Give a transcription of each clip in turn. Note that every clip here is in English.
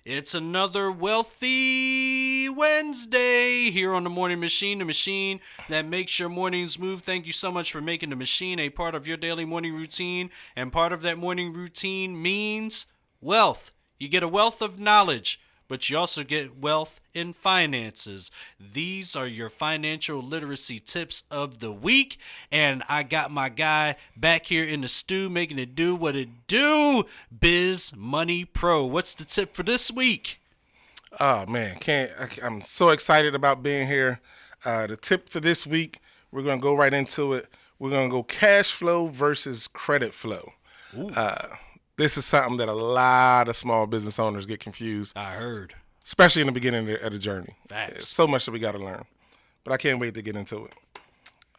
It's another wealthy Wednesday here on the Morning Machine, the machine that makes your mornings move. Thank you so much for making the machine a part of your daily morning routine. And part of that morning routine means wealth. You get a wealth of knowledge, but you also get wealth in finances. These are your financial literacy tips of the week. And I got my guy back here in the stew making it do what it do. Biz Money Pro. What's the tip for this week? Oh man, I'm so excited about being here. The tip for this week, we're gonna go right into it. We're gonna go cash flow versus credit flow. Ooh, Uh, this is something that a lot of small business owners get confused, I heard. especially in the beginning of the journey. There's Facts. so much that we got to learn, but I can't wait to get into it.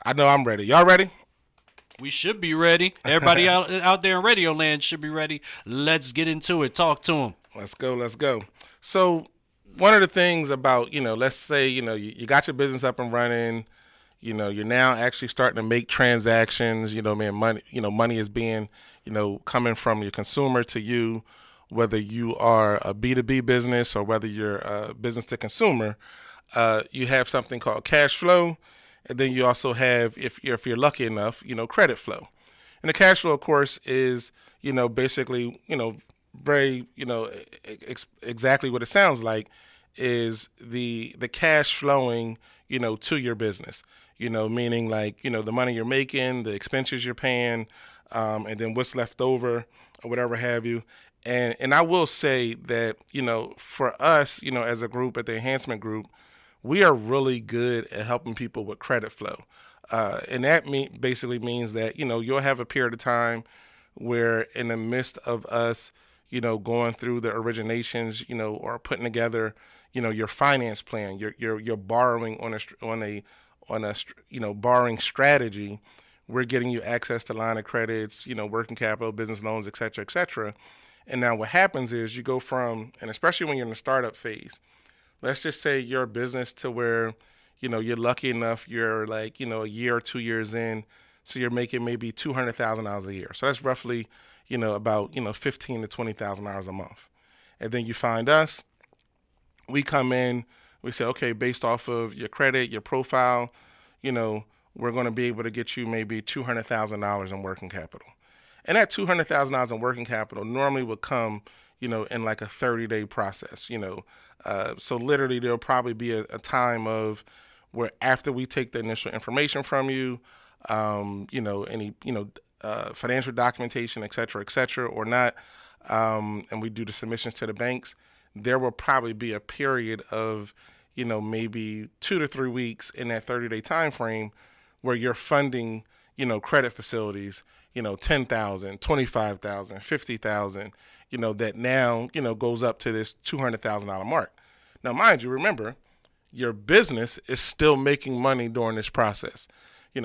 I know I'm ready. Y'all ready? We should be ready. Everybody out there in radio land should be ready. Let's get into it. Talk to them. Let's go. Let's go. So, one of the things about, let's say, you got your business up and running, you're now actually starting to make transactions, man, money is being, coming from your consumer to you, whether you are a B2B business or whether you're a business to consumer, you have something called cash flow. And then you also have, if you're lucky enough, credit flow. And the cash flow, of course, is, basically, very, exactly what it sounds like is the cash flowing, to your business, meaning like, the money you're making, the expenses you're paying, and then what's left over or whatever have you. And I will say that, for us, as a group at the Enhancement Group, we are really good at helping people with credit flow. And that basically means that, you'll have a period of time where in the midst of us, going through the originations, or putting together, your finance plan, you're borrowing on a borrowing strategy. We're getting you access to line of credits, working capital, business loans, et cetera, et cetera. And now what happens is you go from, and especially when you're in the startup phase, let's just say you're a business to where, you're lucky enough, you're like, a year or 2 years in, so you're making maybe $200,000 a year. So that's roughly, about, $15,000 to $20,000 a month. And then you find us, we come in, we say, okay, based off of your credit, your profile, we're going to be able to get you maybe $200,000 in working capital. And that $200,000 in working capital normally would come, in like a 30-day process, So literally there'll probably be a time of where after we take the initial information from you, any, financial documentation, et cetera, or not, and we do the submissions to the banks, there will probably be a period of, maybe 2 to 3 weeks in that 30-day time frame where you're funding, credit facilities, 10,000, 25,000, 50,000, that now, goes up to this $200,000 mark. Now, mind you, remember, your business is still making money during this process.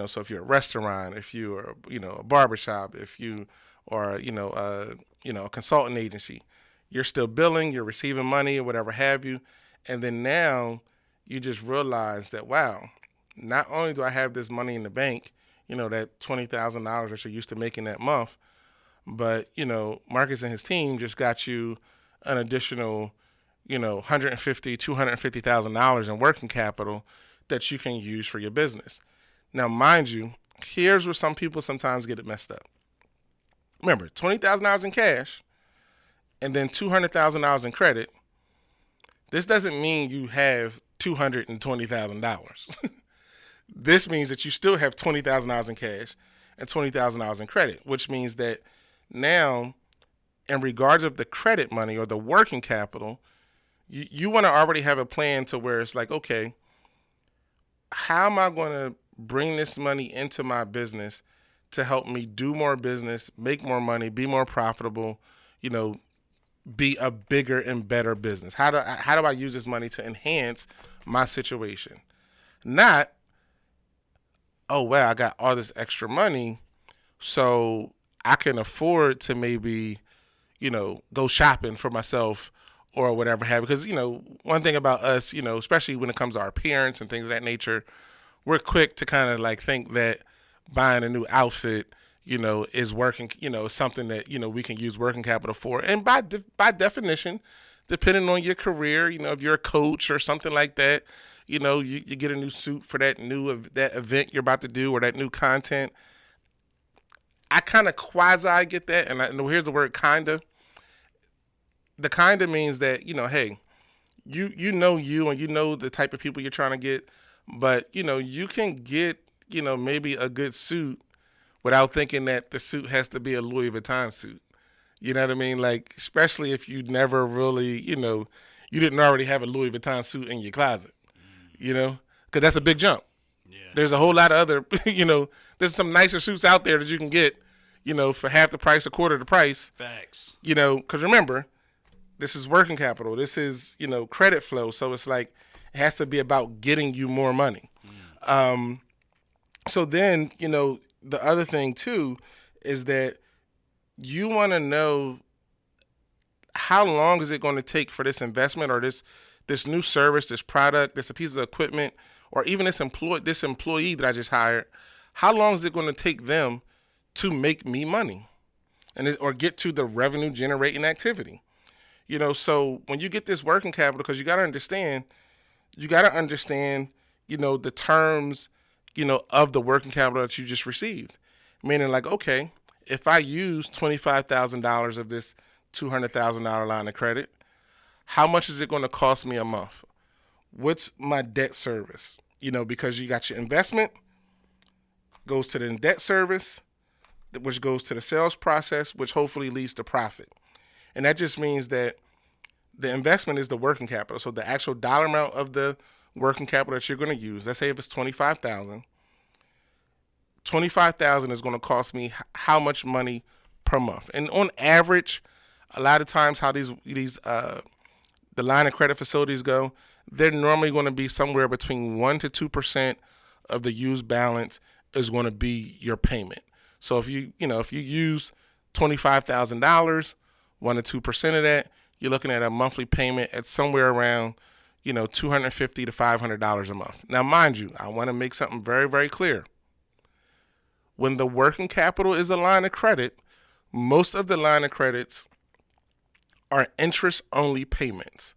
So if you're a restaurant, if you are, a barbershop, if you are, a consultant agency, you're still billing, you're receiving money or whatever have you. And then now you just realize that, wow, not only do I have this money in the bank, that $20,000 that you're used to making that month, but, Marcus and his team just got you an additional, $150,000, $250,000 in working capital that you can use for your business. Now, mind you, here's where some people sometimes get it messed up. Remember, $20,000 in cash and then $200,000 in credit. This doesn't mean you have $220,000. This means that you still have $20,000 in cash and $20,000 in credit, which means that now, in regards of the credit money or the working capital, you want to already have a plan to where it's like, okay, how am I going to bring this money into my business to help me do more business, make more money, be more profitable, be a bigger and better business? How do I use this money to enhance my situation? Not, oh wow, I got all this extra money, so I can afford to maybe, go shopping for myself or whatever have. Because, one thing about us, especially when it comes to our appearance and things of that nature, we're quick to kind of like think that buying a new outfit, is working, something that, we can use working capital for. And by definition, depending on your career, if you're a coach or something like that, you get a new suit for that that event you're about to do or that new content. I kind of quasi get that, and here's the word kinda. The kinda means that hey, you know you and you know the type of people you're trying to get, but you can get maybe a good suit without thinking that the suit has to be a Louis Vuitton suit. You know what I mean? Like, especially if you never really, you didn't already have a Louis Vuitton suit in your closet, because that's a big jump. Yeah. There's a whole lot of other, there's some nicer suits out there that you can get, for half the price, a quarter the price. Facts. Because remember, this is working capital. This is, credit flow. So it's like, it has to be about getting you more money. So then, the other thing too is that you want to know how long is it going to take for this investment or this new service, this product, this piece of equipment, or even this employee that I just hired. How long is it going to take them to make me money, or get to the revenue generating activity? So when you get this working capital, because you got to understand, the terms, of the working capital that you just received. Meaning, like, okay, if I use $25,000 of this $200,000 line of credit, how much is it going to cost me a month? What's my debt service? Because you got your investment, goes to the debt service, which goes to the sales process, which hopefully leads to profit. And that just means that the investment is the working capital. So the actual dollar amount of the working capital that you're going to use, let's say if it's $25,000 is going to cost me how much money per month. And on average, a lot of times how the line of credit facilities go, they're normally going to be somewhere between 1% to 2% of the used balance is going to be your payment. So if you use $25,000, 1% to 2% of that, you're looking at a monthly payment at somewhere around $250 to $500 a month. Now, mind you, I want to make something very, very clear. When the working capital is a line of credit, most of the line of credits are interest-only payments.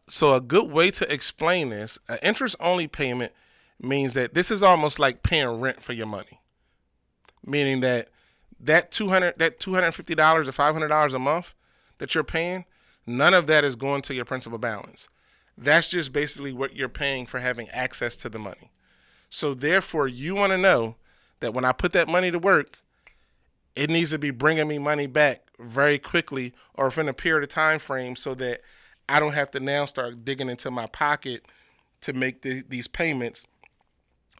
So a good way to explain this, an interest-only payment means that this is almost like paying rent for your money. Meaning that $250 or $500 a month that you're paying, none of that is going to your principal balance. That's just basically what you're paying for having access to the money. So therefore, you want to know that when I put that money to work, it needs to be bringing me money back very quickly or within a period of time frame so that I don't have to now start digging into my pocket to make these payments,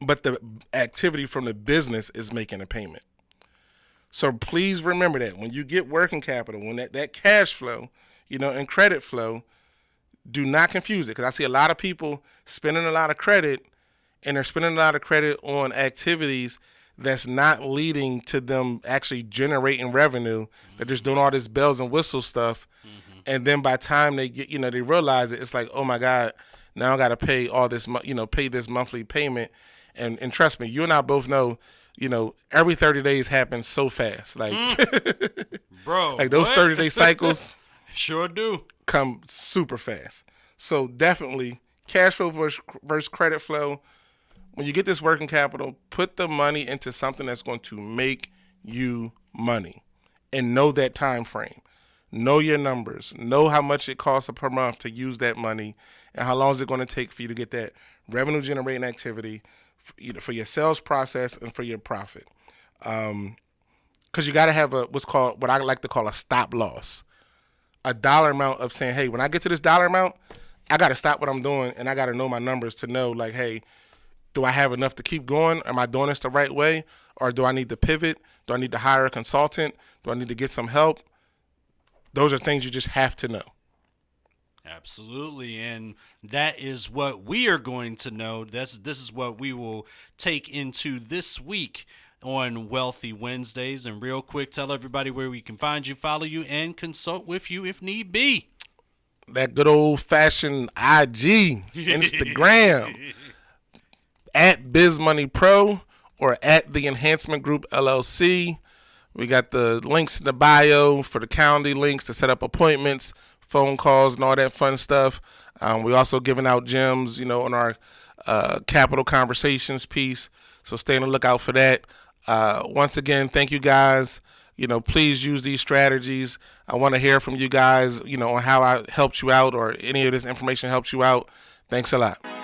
but the activity from the business is making a payment. So please remember that when you get working capital, when that cash flow, and credit flow, do not confuse it. Because I see a lot of people spending a lot of credit, and they're spending a lot of credit on activities that's not leading to them actually generating revenue. They're just doing all this bells and whistles stuff. And then by the time they get, they realize it, it's like, oh my God, now I got to pay all this, pay this monthly payment. And trust me, you and I both know, every 30 days happens so fast. Like, bro, like those 30-day cycles sure do come super fast. So definitely cash flow versus credit flow. When you get this working capital, put the money into something that's going to make you money, and know that time frame. Know your numbers. Know how much it costs per month to use that money, and how long is it going to take for you to get that revenue generating activity for your sales process and for your profit. Because you got to have what I like to call a stop loss, a dollar amount of saying, hey, when I get to this dollar amount, I got to stop what I'm doing, and I got to know my numbers to know, like, hey, do I have enough to keep going? Am I doing this the right way? Or do I need to pivot? Do I need to hire a consultant? Do I need to get some help? Those are things you just have to know. Absolutely, and that is what we are going to know. This is what we will take into this week on Wealthy Wednesdays. And real quick, tell everybody where we can find you, follow you, and consult with you if need be. That good old-fashioned IG, Instagram, at BizMoneyPro or at The Enhancement Group LLC. We got the links in the bio for the calendar links to set up appointments phone calls, and all that fun stuff. We're also giving out gems, on our capital conversations piece. So stay on the lookout for that. Once again, thank you guys. Please use these strategies. I want to hear from you guys, on how I helped you out or any of this information helped you out. Thanks a lot.